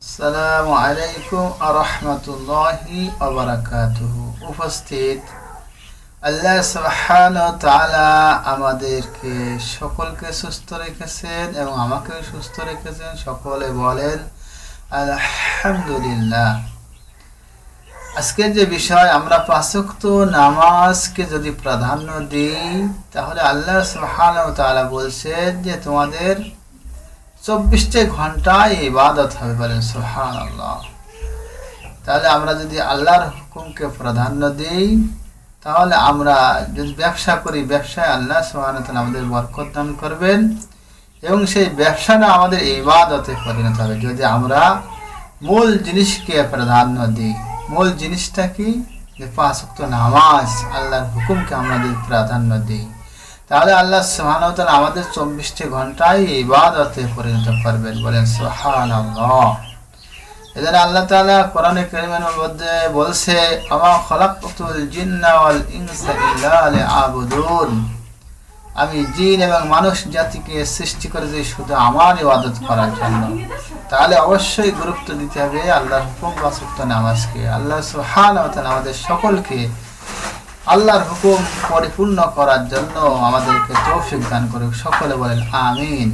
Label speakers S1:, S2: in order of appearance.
S1: আসসালামু আলাইকুম ওয়া রাহমাতুল্লাহি ওয়া বারাকাতুহু। উপস্থিত, আল্লাহ সুবহানাহু ওয়া তাআলা আমাদেরকে সকলকে সুস্থ রেখেছেন এবং আমাকেও সুস্থ রেখেছেন। সকলে বলেন আলহামদুলিল্লাহ। আজকের যে বিষয়, আমরা পাঁচ ওয়াক্ত নামাজকে যদি প্রাধান্য দিই, তাহলে আল্লাহ সুবহানাহু ওয়া তাআলা বলছেন যে তোমাদের 24 ঘন্টায় ইবাদত হবে। বলেন সুবহানাল্লাহ। তাহলে আমরা যদি আল্লাহর হুকুমকে প্রাধান্য দিই, তাহলে আমরা যদি ব্যবসা করি, ব্যবসায় আল্লাহ সুবহানাহু ওয়া তাআলা আমাদের বরকত দান করবেন এবং সেই ব্যবসাটা আমাদের ইবাদতে পরিণত হবে যদি আমরা মূল জিনিসকে প্রাধান্য দিই। মূল জিনিসটা কি? যে পাঁচ ওয়াক্ত নামাজ, আল্লাহর হুকুমকে আমরা যদি প্রাধান্য দিই, তাহলে আল্লাহ সুবহানাহু ওয়া তাআলা আমাদের 24 ঘন্টায় ইবাদতে পরিণত করবেন। বলেন সুবহানাল্লাহ। এজন্য আল্লাহ তাআলা কোরআনে কারীমের মধ্যে বলছে, আমা খালাকতুল জিন্না ওয়াল ইনসা ইল্লা লিআবুদুন। আমি জিন এবং মানুষ জাতিকে সৃষ্টি করেছি শুধু আমার ইবাদত করার জন্য। তাহলে অবশ্যই গুরুত্ব দিতে হবে আল্লাহর হুকুম পাঁচ ওয়াক্ত নামাজকে। আল্লাহ সুবহানাহু ওয়া তাআলা আমাদের সকলকে আল্লাহর হুকুম পরিপূর্ণ করার জন্য আমাদেরকে তৌফিক দান করুক। সকলে বলেন আমিন।